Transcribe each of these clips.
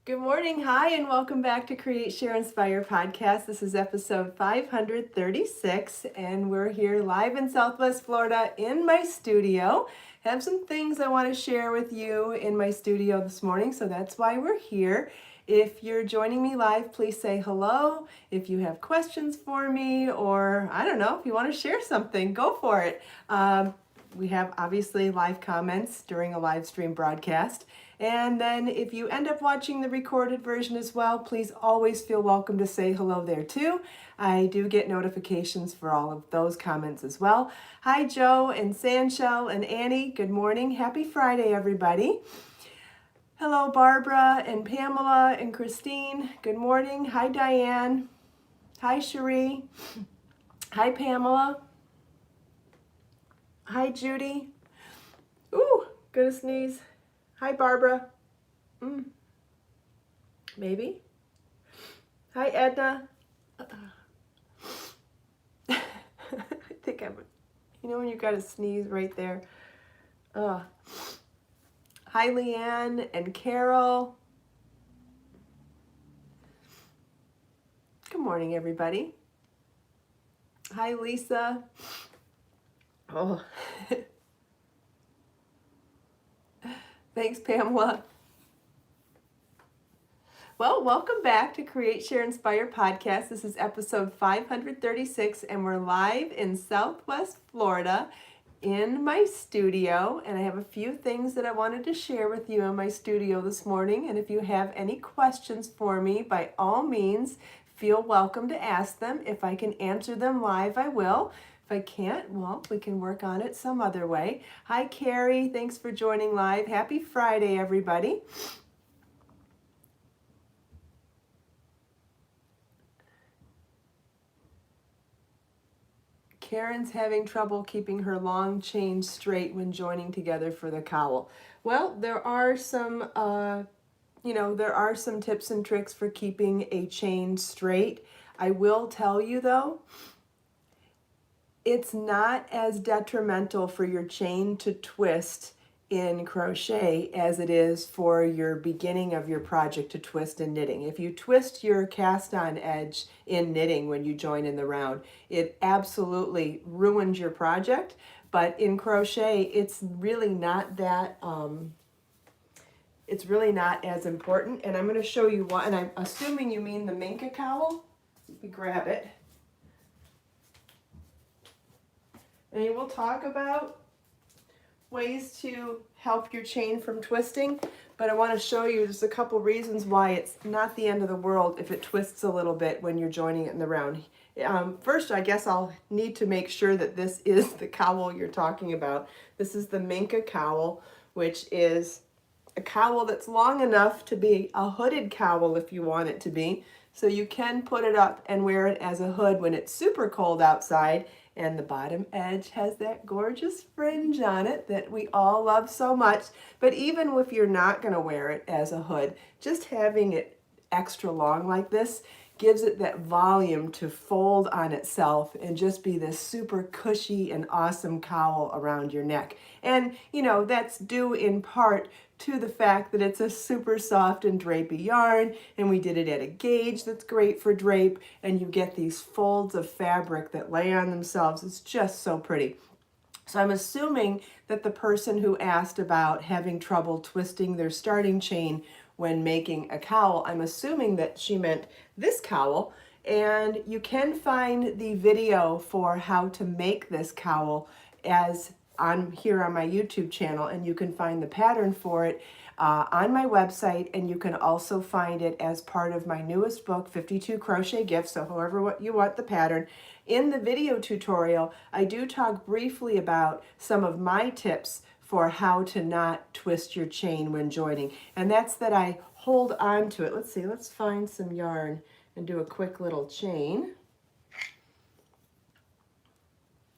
Good morning, hi, and welcome back to Create, Share, Inspire podcast. This is episode 536, and we're here live in Southwest Florida in my studio. Have some things I want to share with you in my studio this morning, so that's why we're here. If you're joining me live, please say hello. If you have questions for me, or I don't know, if you want to share something, go for it. We have obviously live comments during a live stream broadcast. And then if you end up watching the recorded version as well, please always feel welcome to say hello there too. I do get notifications for all of those comments as well. Hi Joe and Sandshell and Annie, good morning. Happy Friday everybody. Hello Barbara and Pamela and Christine, good morning. Hi Diane. Hi Cherie. Hi Pamela. Hi Judy. Ooh, gonna sneeze. Hi, Barbara. Maybe. Hi, Edna. I think I'm, when you got to sneeze right there. Hi, Leanne and Carol. Good morning, everybody. Hi, Lisa. Oh. Thanks, Pamela. Well, welcome back to Create, Share, Inspire podcast. This is episode 536, and we're live in Southwest Florida in my studio. And I have a few things that I wanted to share with you in my studio this morning. And if you have any questions for me, by all means, feel welcome to ask them. If I can answer them live, I will. If I can't, well, we can work on it some other way. Hi, Carrie. Thanks for joining live. Happy Friday, everybody. Karen's having trouble keeping her long chain straight when joining together for the cowl. Well, there are some, there are some tips and tricks for keeping a chain straight. I will tell you though, it's not as detrimental for your chain to twist in crochet as it is for your beginning of your project to twist in knitting. If you twist your cast on edge in knitting when you join in the round, it absolutely ruins your project. But in crochet, it's really not that, it's really not as important. And I'm going to show you why, and I'm assuming you mean the Minka cowl. Let me grab it. And we'll talk about ways to help your chain from twisting, but I want to show you just a couple reasons why it's not the end of the world if it twists a little bit when you're joining it in the round. First, I guess I'll need to make sure that this is the cowl you're talking about. This is the Minka cowl, which is a cowl that's long enough to be a hooded cowl if you want it to be. So you can put it up and wear it as a hood when it's super cold outside. And the bottom edge has that gorgeous fringe on it that we all love so much. But even if you're not going to wear it as a hood, just having it extra long like this gives it that volume to fold on itself and just be this super cushy and awesome cowl around your neck. And, that's due in part to the fact that it's a super soft and drapey yarn, and we did it at a gauge that's great for drape, and you get these folds of fabric that lay on themselves. It's just so pretty. So I'm assuming that the person who asked about having trouble twisting their starting chain when making a cowl, I'm assuming that she meant this cowl, and you can find the video for how to make this cowl as here on my YouTube channel, and you can find the pattern for it on my website, and you can also find it as part of my newest book, 52 Crochet Gifts, so however you want the pattern. In the video tutorial, I do talk briefly about some of my tips for how to not twist your chain when joining, and that's that I hold on to it. Let's see, let's find some yarn and do a quick little chain.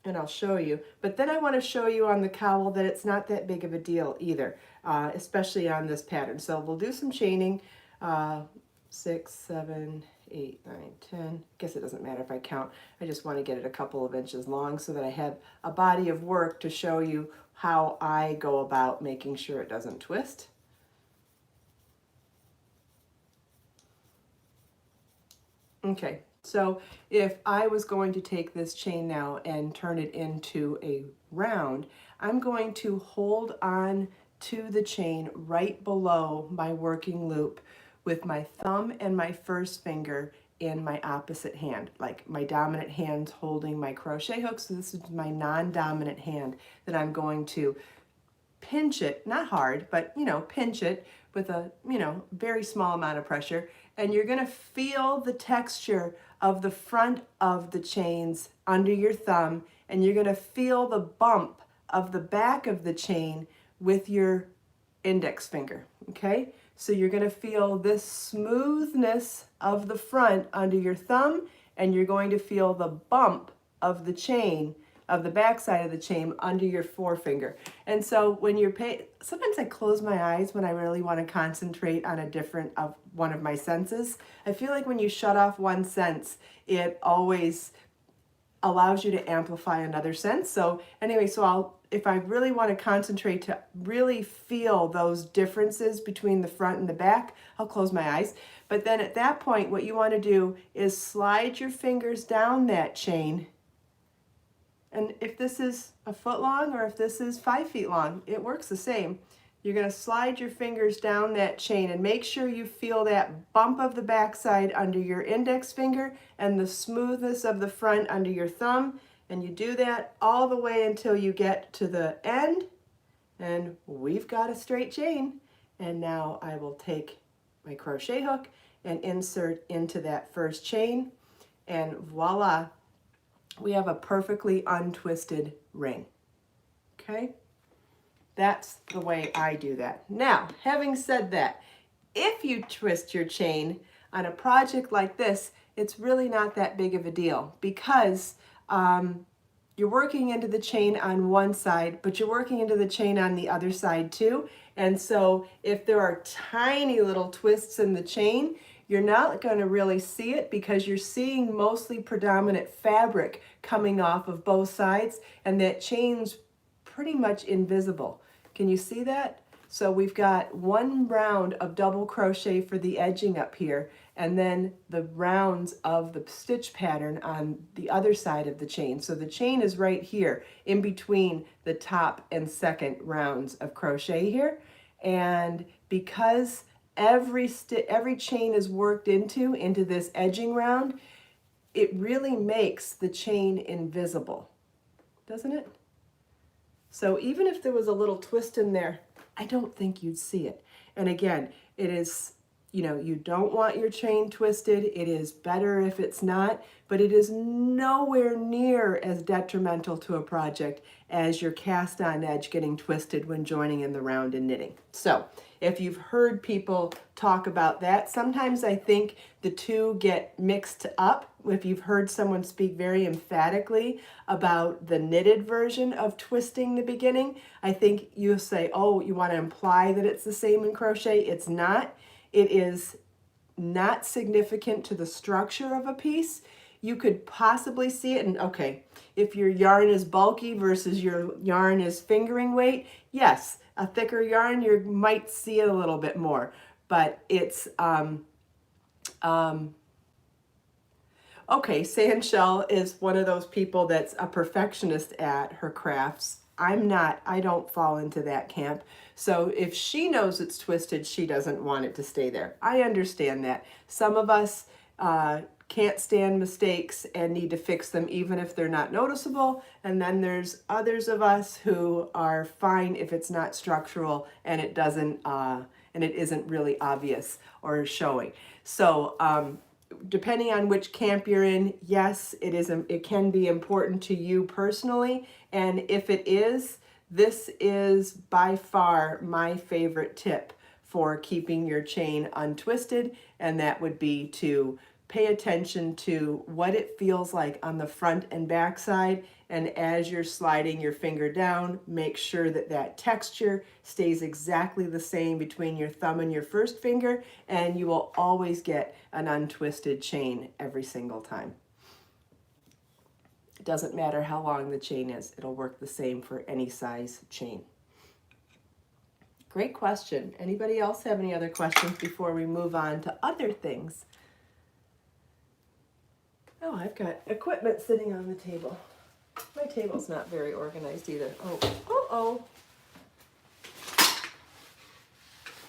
And I'll show you. But then I want to show you on the cowl that it's not that big of a deal either, especially on this pattern. So we'll do some chaining, 6, 7, 8, 9, 10. Guess it doesn't matter if I count. I just want to get it a couple of inches long so that I have a body of work to show you how I go about making sure it doesn't twist. Okay, so if I was going to take this chain now and turn it into a round, I'm going to hold on to the chain right below my working loop with my thumb and my first finger in my opposite hand, like my dominant hand holding my crochet hook. So this is my non-dominant hand that I'm going to pinch it, not hard, but pinch it with a, very small amount of pressure. And you're gonna feel the texture of the front of the chains under your thumb, and you're gonna feel the bump of the back of the chain with your index finger, okay? So you're gonna feel this smoothness of the front under your thumb, and you're going to feel the bump of the chain, of the back side of the chain under your forefinger. And so when you're sometimes I close my eyes when I really want to concentrate on one of my senses. I feel like when you shut off one sense, it always allows you to amplify another sense. So anyway, if I really want to concentrate to really feel those differences between the front and the back, I'll close my eyes. But then at that point, what you want to do is slide your fingers down that chain. And if this is a foot long or if this is 5 feet long, it works the same. You're going to slide your fingers down that chain and make sure you feel that bump of the backside under your index finger and the smoothness of the front under your thumb. And you do that all the way until you get to the end. And we've got a straight chain. And now I will take my crochet hook and insert into that first chain. And voila, we have a perfectly untwisted ring. Okay? That's the way I do that. Now, having said that, if you twist your chain on a project like this, it's really not that big of a deal because you're working into the chain on one side, but you're working into the chain on the other side too. And so if there are tiny little twists in the chain, you're not going to really see it because you're seeing mostly predominant fabric coming off of both sides, and that chain's pretty much invisible. Can you see that? So we've got one round of double crochet for the edging up here, and then the rounds of the stitch pattern on the other side of the chain. So the chain is right here in between the top and second rounds of crochet here. And because every chain is worked into this edging round, it really makes the chain invisible, doesn't it? So even if there was a little twist in there, I don't think you'd see it. And again, it is, you don't want your chain twisted. It is better if it's not, but it is nowhere near as detrimental to a project as your cast on edge getting twisted when joining in the round and knitting. So if you've heard people talk about that, sometimes I think the two get mixed up. If you've heard someone speak very emphatically about the knitted version of twisting the beginning, I think you'll say, oh, you want to imply that it's the same in crochet. It's not. It is not significant to the structure of a piece. You could possibly see it, and okay, if your yarn is bulky versus your yarn is fingering weight, yes, a thicker yarn, you might see it a little bit more, but it's, okay, Sandshell is one of those people that's a perfectionist at her crafts. I'm not, I don't fall into that camp. So if she knows it's twisted, she doesn't want it to stay there. I understand that. Some of us can't stand mistakes and need to fix them even if they're not noticeable. And then there's others of us who are fine if it's not structural and it doesn't, and it isn't really obvious or showing. So depending on which camp you're in, yes, it can be important to you personally. And if it is, this is by far my favorite tip for keeping your chain untwisted, and that would be to pay attention to what it feels like on the front and back side, and as you're sliding your finger down, make sure that that texture stays exactly the same between your thumb and your first finger, and you will always get an untwisted chain every single time. It doesn't matter how long the chain is, it'll work the same for any size chain. Great question. Anybody else have any other questions before we move on to other things? Oh, I've got equipment sitting on the table. My table's not very organized either. Oh.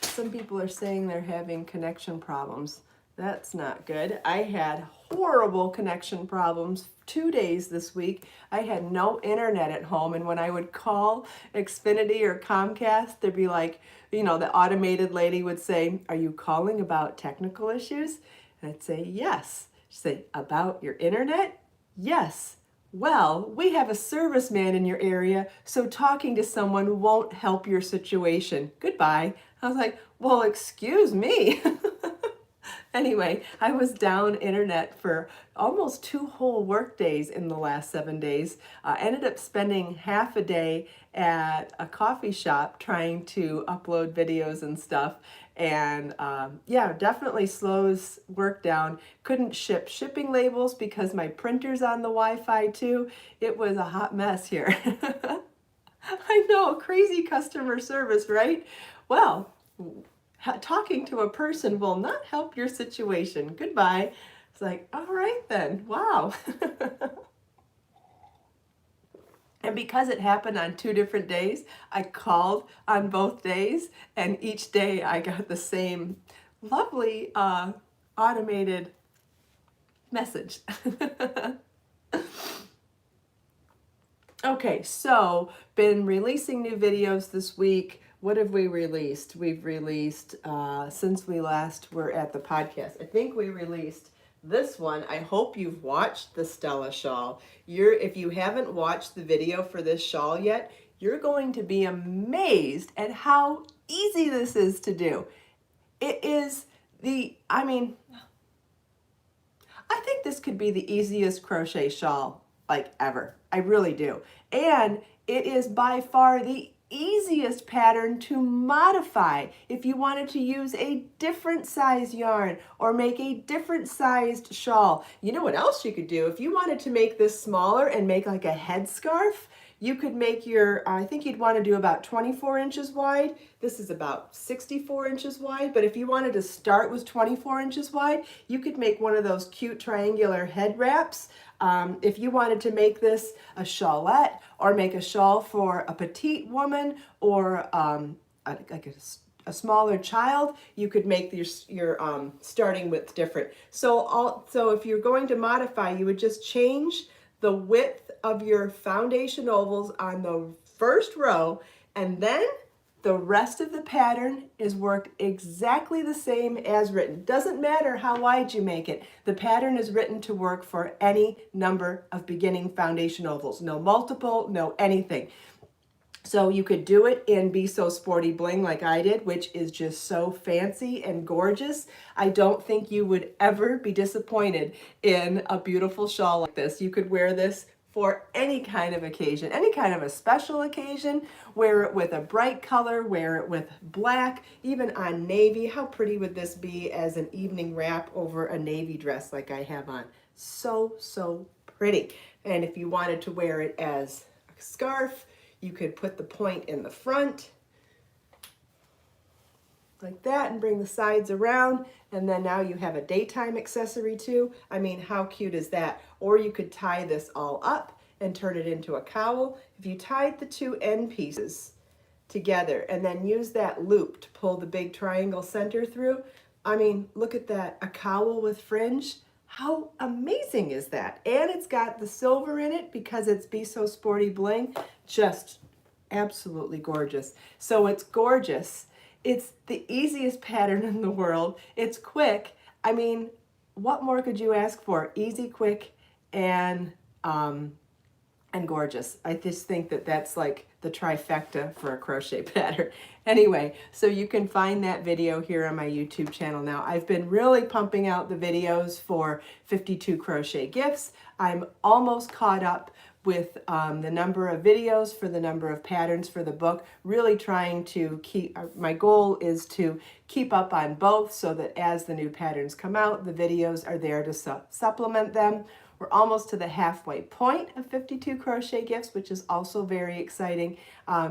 Some people are saying they're having connection problems. That's not good. I had horrible connection problems 2 days this week. I had no internet at home, and when I would call Xfinity or Comcast, they'd be like, the automated lady would say, "Are you calling about technical issues?" And I'd say, "Yes." She'd say, "About your internet?" "Yes." "Well, we have a serviceman in your area, so talking to someone won't help your situation. Goodbye." I was like, "Well, excuse me." Anyway, I was down internet for almost 2 whole work days in the last 7 days. Ended up spending half a day at a coffee shop trying to upload videos and stuff. And yeah, definitely slows work down. Couldn't ship shipping labels because my printer's on the Wi-Fi too. It was a hot mess here. I know, crazy customer service, right? Well, talking to a person will not help your situation. Goodbye. It's like, all right then, wow. And because it happened on 2 different days, I called on both days, and each day I got the same lovely automated message. Okay, so been releasing new videos this week. What have we released? We've released, since we last were at the podcast, I think we released this one. I hope you've watched the Stella Shawl. If you haven't watched the video for this shawl yet, you're going to be amazed at how easy this is to do. It is I think this could be the easiest crochet shawl like ever. I really do. And it is by far the easiest pattern to modify if you wanted to use a different size yarn or make a different sized shawl. You know what else you could do? If you wanted to make this smaller and make like a headscarf, you could make I think you'd want to do about 24 inches wide. This is about 64 inches wide, but if you wanted to start with 24 inches wide, you could make one of those cute triangular head wraps. If you wanted to make this a shawlette or make a shawl for a petite woman or like a smaller child, you could make your starting width different. So if you're going to modify, you would just change the width of your foundation ovals on the first row, and then the rest of the pattern is worked exactly the same as written. Doesn't matter how wide you make it. The pattern is written to work for any number of beginning foundation ovals. No multiple, no anything. So you could do it in Be So Sporty Bling like I did, which is just so fancy and gorgeous. I don't think you would ever be disappointed in a beautiful shawl like this. You could wear this for any kind of occasion, any kind of a special occasion. Wear it with a bright color, wear it with black, even on navy. How pretty would this be as an evening wrap over a navy dress like I have on? So, so pretty. And if you wanted to wear it as a scarf, you could put the point in the front like that and bring the sides around, and then now you have a daytime accessory too. I mean, how cute is that? Or you could tie this all up and turn it into a cowl. If you tied the 2 end pieces together and then use that loop to pull the big triangle center through, I mean, look at that, a cowl with fringe. How amazing is that? And it's got the silver in it because it's Be So Sporty Bling. Just absolutely gorgeous. So it's gorgeous. It's the easiest pattern in the world. It's quick. I mean, what more could you ask for? Easy, quick, and gorgeous. I just think that that's like the trifecta for a crochet pattern. Anyway, so you can find that video here on my YouTube channel now. I've been really pumping out the videos for 52 crochet gifts. I'm almost caught up with the number of videos for the number of patterns for the book, really trying to keep, my goal is to keep up on both so that as the new patterns come out, the videos are there to supplement them. We're almost to the halfway point of 52 crochet gifts, which is also very exciting.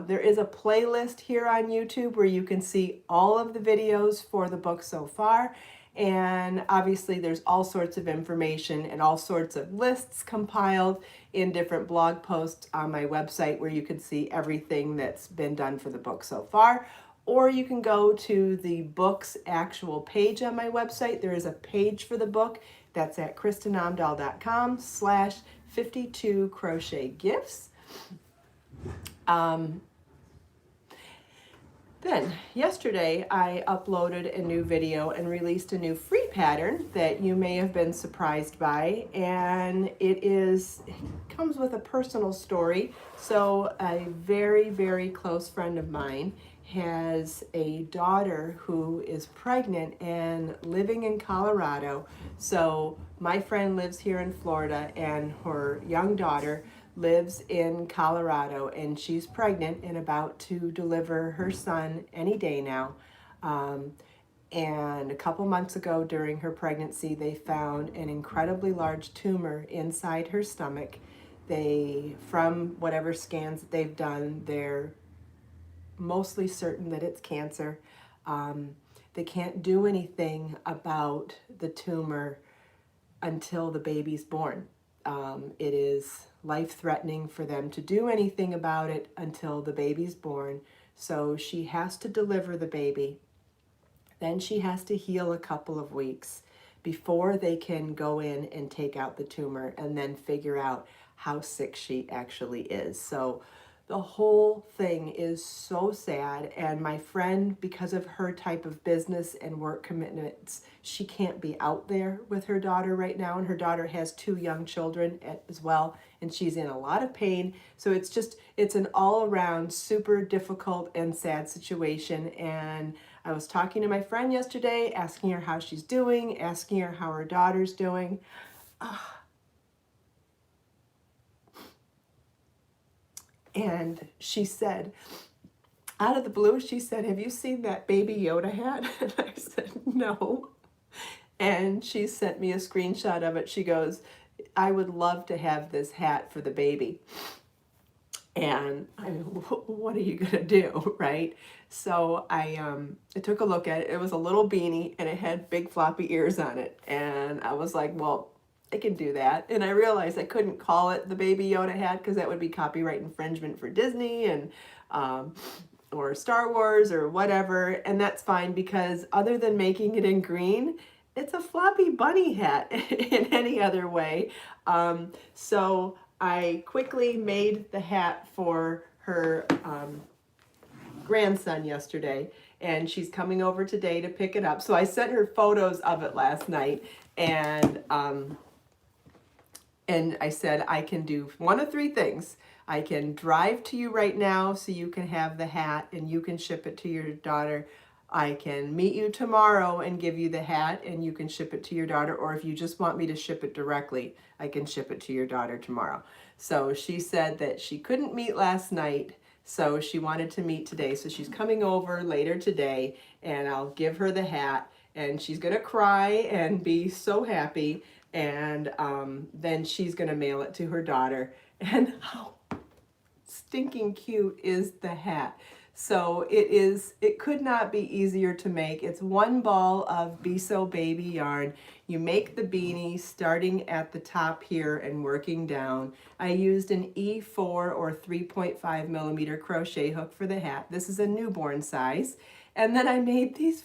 There is a playlist here on YouTube where you can see all of the videos for the book so far. And obviously there's all sorts of information and all sorts of lists compiled in different blog posts on my website where you can see everything that's been done for the book so far. Or you can go to the book's actual page on my website. There is a page for the book that's at kristinomdahl.com/52 crochet gifts. Then yesterday I uploaded a new video and released a new free pattern that you may have been surprised by, and it comes with a personal story. So a very, very close friend of mine has a daughter who is pregnant and living in Colorado. So my friend lives here in Florida and her young daughter lives in Colorado, and she's pregnant and about to deliver her son any day now. And a couple months ago during her pregnancy, they found an incredibly large tumor inside her stomach. From whatever scans that they've done, they're mostly certain that it's cancer. They can't do anything about the tumor until the baby's born. It is life-threatening for them to do anything about it until the baby's born. So she has to deliver the baby. Then she has to heal a couple of weeks before they can go in and take out the tumor and then figure out how sick she actually is. So the whole thing is so sad, and my friend, because of her type of business and work commitments, she can't be out there with her daughter right now, and her daughter has 2 young children as well, and she's in a lot of pain. So it's an all-around super difficult and sad situation. And I was talking to my friend yesterday, asking her how she's doing, asking her how her daughter's doing. And she said, out of the blue, she said, "Have you seen that baby Yoda hat?" And I said, "No." And she sent me a screenshot of it. She goes, "I would love to have this hat for the baby." And I mean, what are you gonna do, right? So I took a look at it. It was a little beanie and it had big floppy ears on it. And I was like, well, I can do that. And I realized I couldn't call it the Baby Yoda hat because that would be copyright infringement for Disney and or Star Wars or whatever. And that's fine because other than making it in green, it's a floppy bunny hat in any other way. So I quickly made the hat for her grandson yesterday, and she's coming over today to pick it up. So I sent her photos of it last night, and I said I can do one of 3 things. I can drive to you right now so you can have the hat and you can ship it to your daughter. I can meet you tomorrow and give you the hat and you can ship it to your daughter, or if you just want me to ship it directly, I can ship it to your daughter tomorrow. So she said that she couldn't meet last night, so she wanted to meet today. So she's coming over later today and I'll give her the hat and she's gonna cry and be so happy, and then she's gonna mail it to her daughter. And how stinking cute is the hat? So it could not be easier to make. It's 1 ball of Be So Baby yarn. You make the beanie starting at the top here and working down. I used an E4 or 3.5 millimeter crochet hook for the hat. This is a newborn size. And then I made these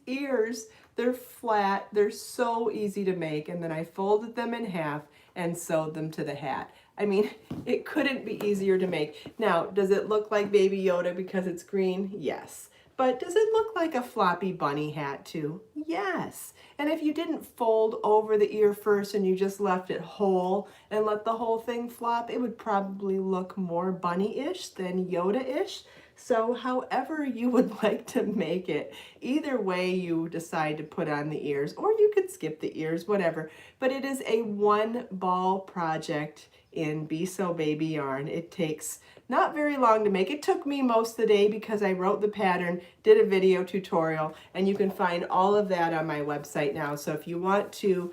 ears. They're flat, they're so easy to make. And then I folded them in half and sewed them to the hat. I mean, it couldn't be easier to make. Now, does it look like Baby Yoda because it's green? Yes. But does it look like a floppy bunny hat too? Yes. And if you didn't fold over the ear first and you just left it whole and let the whole thing flop, it would probably look more bunny-ish than Yoda-ish. So however you would like to make it, either way you decide to put on the ears, or you could skip the ears, whatever. But it is a 1 ball project in Be So Baby yarn. It takes not very long to make. It took me most of the day because I wrote the pattern, did a video tutorial, and you can find all of that on my website now. So if you want to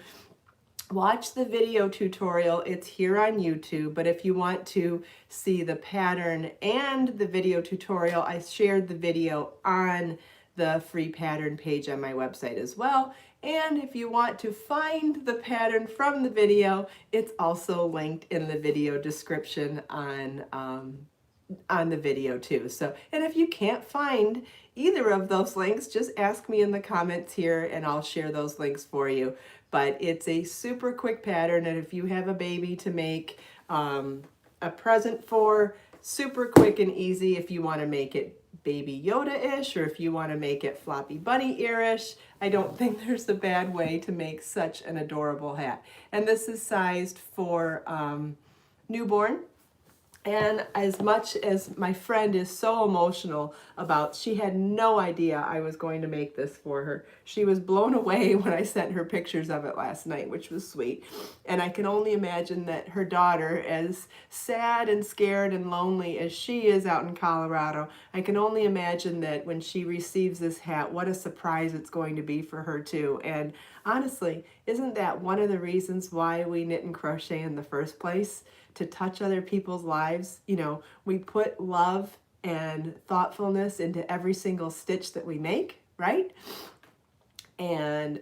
watch the video tutorial, it's here on YouTube. But if you want to see the pattern and the video tutorial, I shared the video on the free pattern page on my website as well. And if you want to find the pattern from the video, it's also linked in the video description on the video too. So, and if you can't find either of those links, just ask me in the comments here and I'll share those links for you. But it's a super quick pattern, and if you have a baby to make a present for, super quick and easy if you want to make it Baby Yoda-ish, or if you want to make it Floppy Bunny ear-ish. I don't think there's a bad way to make such an adorable hat. And this is sized for newborn. And as much as my friend is so emotional about, she had no idea I was going to make this for her. She was blown away when I sent her pictures of it last night, which was sweet. And I can only imagine that her daughter, as sad and scared and lonely as she is out in Colorado, I can only imagine that when she receives this hat, what a surprise it's going to be for her too. And honestly, isn't that one of the reasons why we knit and crochet in the first place? To touch other people's lives. You know, we put love and thoughtfulness into every single stitch that we make, right? And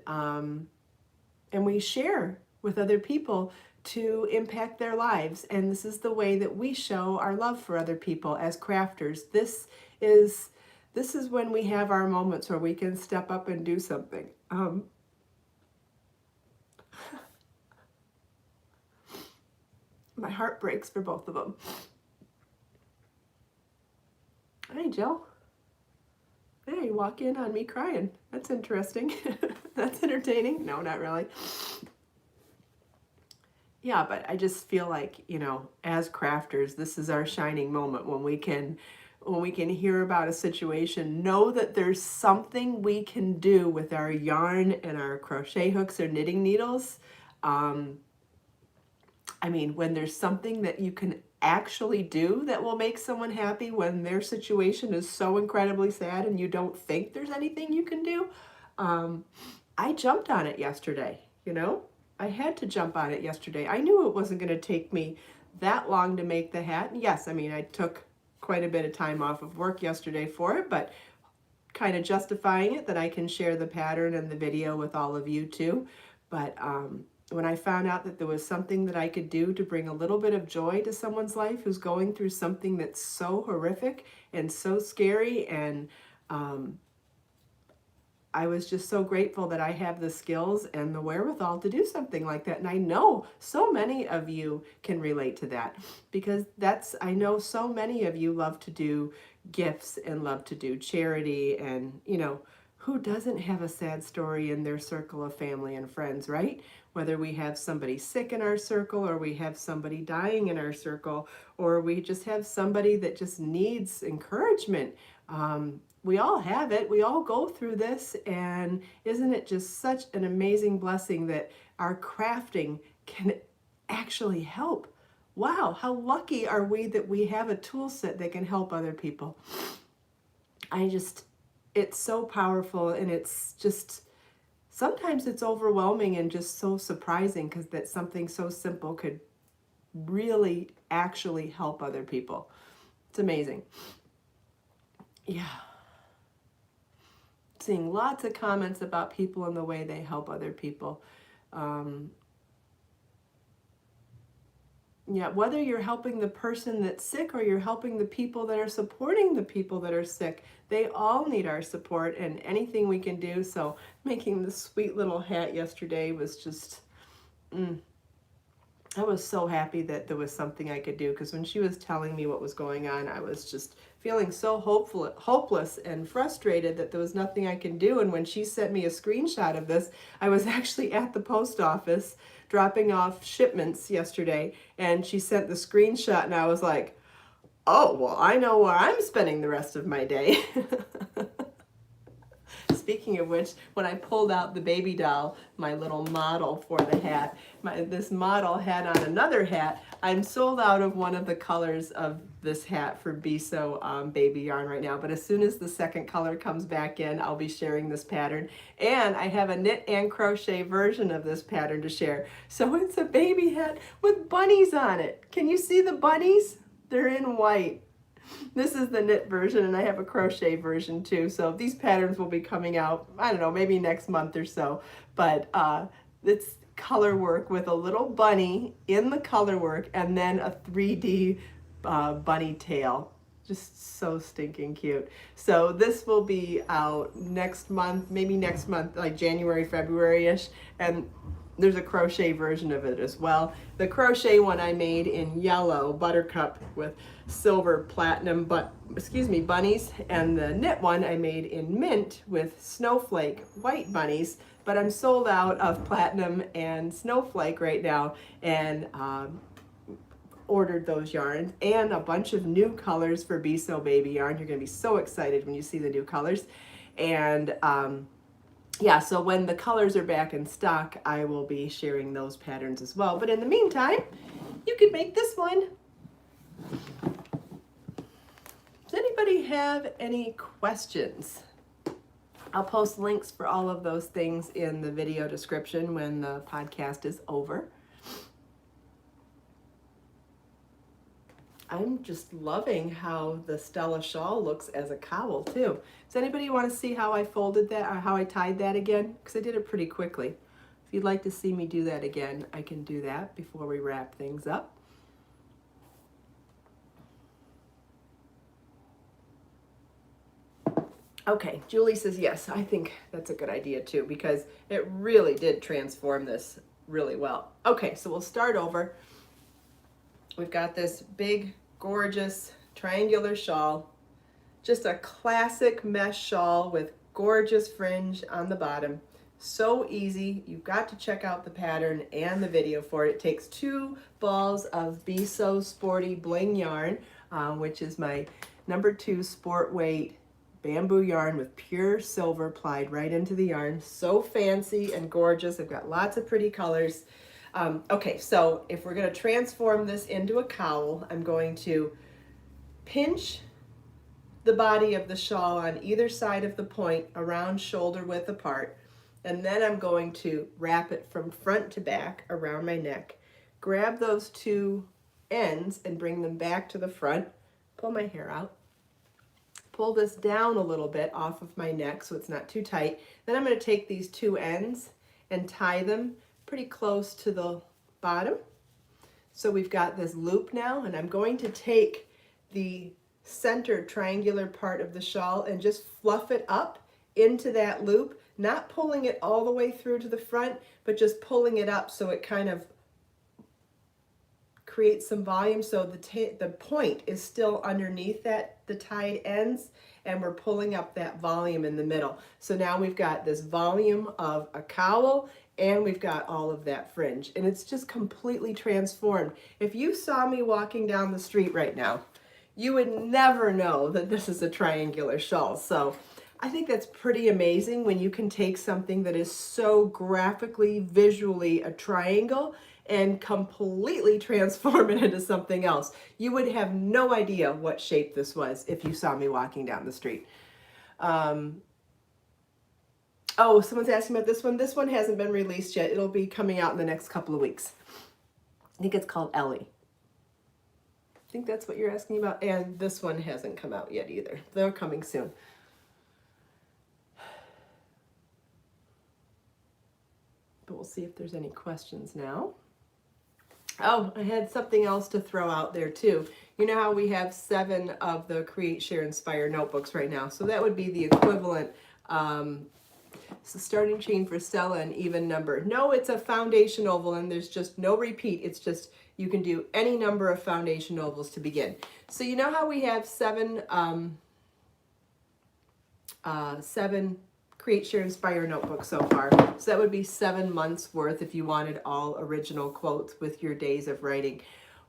we share with other people to impact their lives. And this is the way that we show our love for other people as crafters. This is when we have our moments where we can step up and do something. My heart breaks for both of them. Hey, Jill. Hey, you walk in on me crying. That's interesting. That's entertaining. No, not really. Yeah, but I just feel like, you know, as crafters, this is our shining moment when we can hear about a situation, know that there's something we can do with our yarn and our crochet hooks or knitting needles. I mean, when there's something that you can actually do that will make someone happy when their situation is so incredibly sad and you don't think there's anything you can do. I jumped on it yesterday, you know? I had to jump on it yesterday. I knew it wasn't going to take me that long to make the hat. And yes, I mean, I took quite a bit of time off of work yesterday for it, but kind of justifying it that I can share the pattern and the video with all of you too. But when I found out that there was something that I could do to bring a little bit of joy to someone's life who's going through something that's so horrific and so scary, and I was just so grateful that I have the skills and the wherewithal to do something like that. And I know so many of you can relate to that, because I know so many of you love to do gifts and love to do charity, and you know, who doesn't have a sad story in their circle of family and friends, right? Whether we have somebody sick in our circle, or we have somebody dying in our circle, or we just have somebody that just needs encouragement. We all have it. We all go through this. And isn't it just such an amazing blessing that our crafting can actually help? Wow, how lucky are we that we have a tool set that can help other people. It's so powerful, and it's just, sometimes it's overwhelming and just so surprising, because that something so simple could really actually help other people. It's amazing. Yeah. Seeing lots of comments about people and the way they help other people. Yeah, whether you're helping the person that's sick or you're helping the people that are supporting the people that are sick, they all need our support and anything we can do. So making this sweet little hat yesterday was just, I was so happy that there was something I could do, because when she was telling me what was going on, I was just feeling so hopeless and frustrated that there was nothing I can do. And when she sent me a screenshot of this, I was actually at the post office dropping off shipments yesterday, and she sent the screenshot, and I was like, oh, well, I know where I'm spending the rest of my day. Speaking of which, when I pulled out the baby doll, my little model for the hat, this model had on another hat. I'm sold out of one of the colors of this hat for Biso baby yarn right now, but as soon as the second color comes back in, I'll be sharing this pattern. And I have a knit and crochet version of this pattern to share. So it's a baby hat with bunnies on it. Can you see the bunnies? They're in white. This is the knit version, and I have a crochet version too. So these patterns will be coming out, I don't know, maybe next month or so. But it's color work with a little bunny in the color work and then a 3D bunny tail. Just so stinking cute. So this will be out next month, maybe next month, like January, February-ish. And there's a crochet version of it as well. The crochet one I made in yellow buttercup with silver platinum bunnies, and the knit one I made in mint with snowflake white bunnies. But I'm sold out of platinum and snowflake right now, and ordered those yarns and a bunch of new colors for Be So Baby yarn. You're going to be so excited when you see the new colors. And yeah, so when the colors are back in stock, I will be sharing those patterns as well. But in the meantime, you could make this one. Does anybody have any questions? I'll post links for all of those things in the video description when the podcast is over. I'm just loving how the Stella Shaw looks as a cowl too. Does anybody want to see how I folded that or how I tied that again? Because I did it pretty quickly. If you'd like to see me do that again, I can do that before we wrap things up. Okay, Julie says yes, I think that's a good idea too, because it really did transform this really well. Okay, so we'll start over. We've got this big, gorgeous, triangular shawl. Just a classic mesh shawl with gorgeous fringe on the bottom. So easy. You've got to check out the pattern and the video for it. It takes 2 balls of Be So Sporty Bling yarn, which is my #2 sport weight bamboo yarn with pure silver plied right into the yarn. So fancy and gorgeous. I've got lots of pretty colors. Okay, so if we're going to transform this into a cowl, I'm going to pinch the body of the shawl on either side of the point around shoulder width apart, and then I'm going to wrap it from front to back around my neck. Grab those 2 ends and bring them back to the front. Pull my hair out. Pull this down a little bit off of my neck so it's not too tight. Then I'm going to take these 2 ends and tie them pretty close to the bottom. So we've got this loop now, and I'm going to take the center triangular part of the shawl and just fluff it up into that loop, not pulling it all the way through to the front, but just pulling it up so it kind of creates some volume, so the point is still underneath the tied ends, and we're pulling up that volume in the middle. So now we've got this volume of a cowl, and we've got all of that fringe, and it's just completely transformed. If you saw me walking down the street right now, you would never know that this is a triangular shawl. So I think that's pretty amazing when you can take something that is so graphically, visually a triangle and completely transform it into something else. You would have no idea what shape this was if you saw me walking down the street. Oh, someone's asking about this one. This one hasn't been released yet. It'll be coming out in the next couple of weeks. I think it's called Ellie. I think that's what you're asking about. And this one hasn't come out yet either. They're coming soon. But we'll see if there's any questions now. Oh, I had something else to throw out there too. You know how we have 7 of the Create, Share, Inspire notebooks right now. So that would be the equivalent. So starting chain for Stella, an even number. No, it's a foundation oval, and there's just no repeat. It's just you can do any number of foundation ovals to begin. So you know how we have 7 Create, Share, Inspire notebooks so far. So that would be 7 months worth if you wanted all original quotes with your days of writing.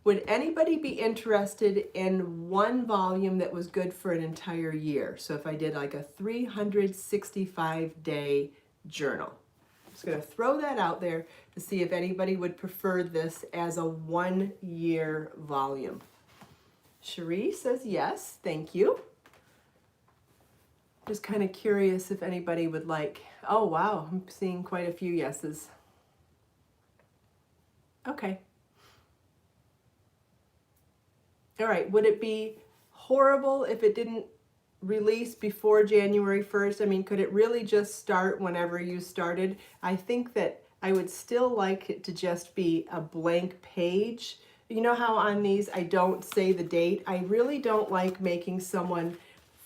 Would anybody be interested in one volume that was good for an entire year? So if I did like a 365-day journal. I'm just going to throw that out there to see if anybody would prefer this as a 1-year volume. Cherie says yes, thank you. Just kind of curious if anybody would like. Oh wow, I'm seeing quite a few yeses. Okay. All right, would it be horrible if it didn't release before January 1st? I mean, could it really just start whenever you started? I think that I would still like it to just be a blank page. You know how on these I don't say the date? I really don't like making someone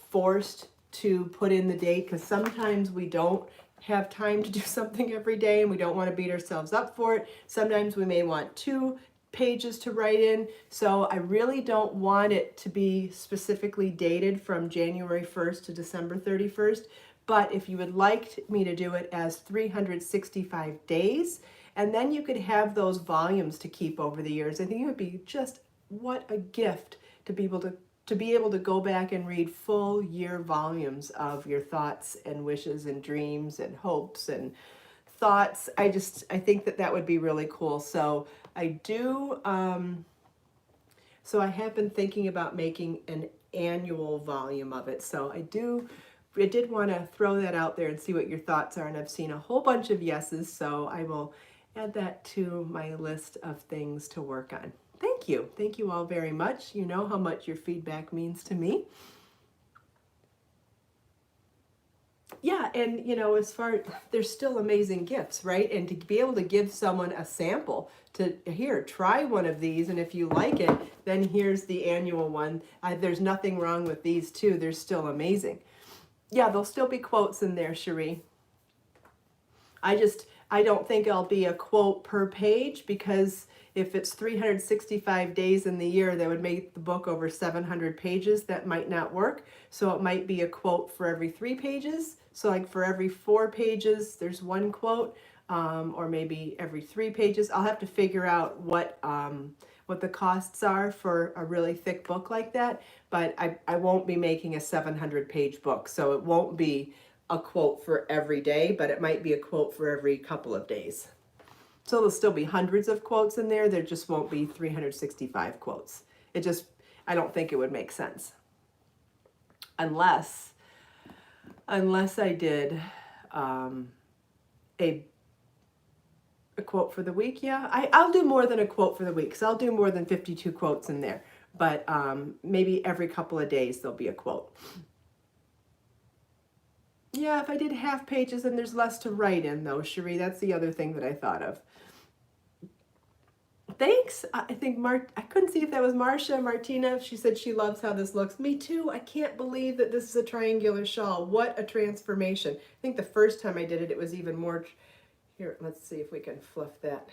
forced to put in the date, because sometimes we don't have time to do something every day and we don't want to beat ourselves up for it. Sometimes we may want 2 pages to write in. So I really don't want it to be specifically dated from January 1st to December 31st. But if you would like me to do it as 365 days, and then you could have those volumes to keep over the years, I think it would be just what a gift to be able to go back and read full year volumes of your thoughts and wishes and dreams and hopes and thoughts. I think that would be really cool. So I have been thinking about making an annual volume of it. So I did want to throw that out there and see what your thoughts are. And I've seen a whole bunch of yeses, so I will add that to my list of things to work on. Thank you. Thank you all very much. You know how much your feedback means to me. Yeah, and there's still amazing gifts, right? And to be able to give someone a sample to, here, try one of these, and if you like it, then here's the annual one. There's nothing wrong with these too. They're still amazing. Yeah, there'll still be quotes in there, Cherie. I don't think I'll be a quote per page, because if it's 365 days in the year, that would make the book over 700 pages. That might not work. So it might be a quote for every 3 pages. So like for every 4 pages, there's 1 quote, or maybe every 3 pages. I'll have to figure out what the costs are for a really thick book like that. But I won't be making a 700-page book. So it won't be a quote for every day, but it might be a quote for every couple of days. So there'll still be hundreds of quotes in there. There just won't be 365 quotes. I don't think it would make sense. Unless I did a quote for the week. Yeah, I'll do more than a quote for the week, because I'll do more than 52 quotes in there. But maybe every couple of days there'll be a quote. Yeah, if I did half pages, then there's less to write in, though, Cherie. That's the other thing that I thought of. Thanks. I think I couldn't see if that was Martina. She said she loves how this looks. Me too. I can't believe that this is a triangular shawl. What a transformation. I think the first time I did it, it was even more. Here, let's see if we can fluff that.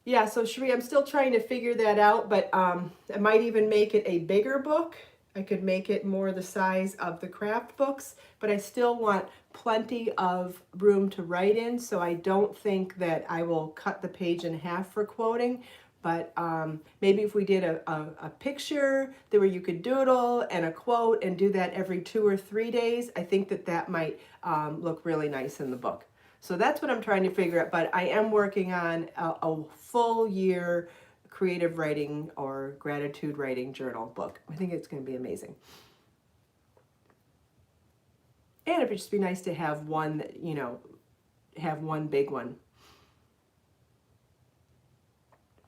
Yeah, so Cherie, I'm still trying to figure that out, but I might even make it a bigger book. I could make it more the size of the craft books, but I still want plenty of room to write in, so I don't think that I will cut the page in half for quoting. But maybe if we did a picture where you could doodle and a quote and do that every 2 or 3 days, I think that might look really nice in the book. So that's what I'm trying to figure out, but I am working on a full year creative writing or gratitude writing journal book. I think it's going to be amazing. And it would just be nice to have one, have one big one.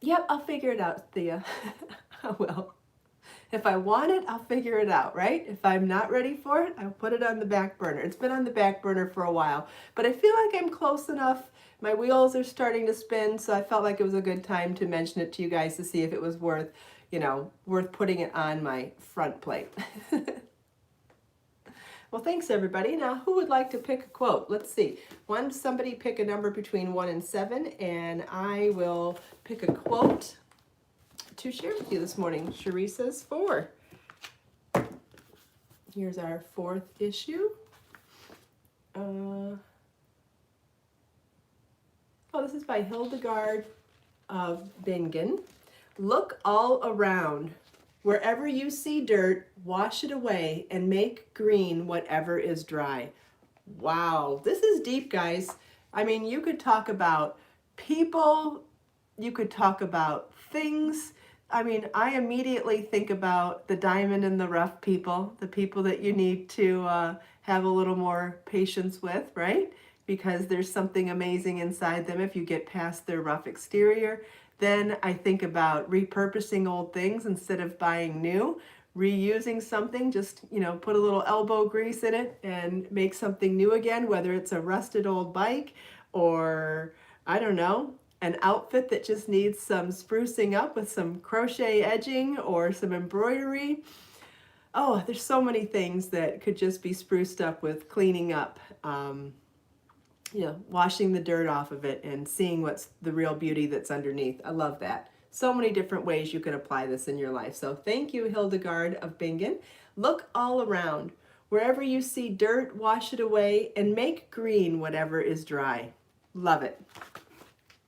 Yep, I'll figure it out, Thea. I will. If I want it, I'll figure it out, right? If I'm not ready for it, I'll put it on the back burner. It's been on the back burner for a while, but I feel like I'm close enough. My wheels are starting to spin, so I felt like it was a good time to mention it to you guys to see if it was worth putting it on my front plate. Well, thanks everybody. Now, who would like to pick a quote? Let's see. Somebody pick a number between 1 and 7, and I will pick a quote to share with you this morning. Cherie says 4. Here's our 4th issue. This is by Hildegard of Bingen. Look all around. Wherever you see dirt, wash it away and make green whatever is dry. Wow, this is deep, guys. I mean, you could talk about people, you could talk about things. I mean, I immediately think about the diamond in the rough people, the people that you need to have a little more patience with, right? Because there's something amazing inside them if you get past their rough exterior. Then I think about repurposing old things instead of buying new, reusing something, just, you know, put a little elbow grease in it and make something new again, whether it's a rusted old bike or, I don't know, an outfit that just needs some sprucing up with some crochet edging or some embroidery. Oh, there's so many things that could just be spruced up with cleaning up, you know, washing the dirt off of it and seeing what's the real beauty that's underneath. I love that. So many different ways you could apply this in your life. So thank you, Hildegard of Bingen. Look all around. Wherever you see dirt, wash it away and make green whatever is dry. Love it.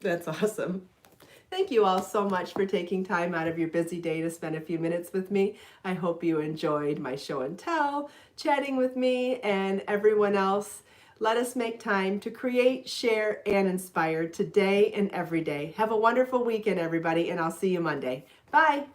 That's awesome. Thank you all so much for taking time out of your busy day to spend a few minutes with me. I hope you enjoyed my show and tell, chatting with me and everyone else. Let us make time to create, share, and inspire today and every day. Have a wonderful weekend, everybody, and I'll see you Monday. Bye.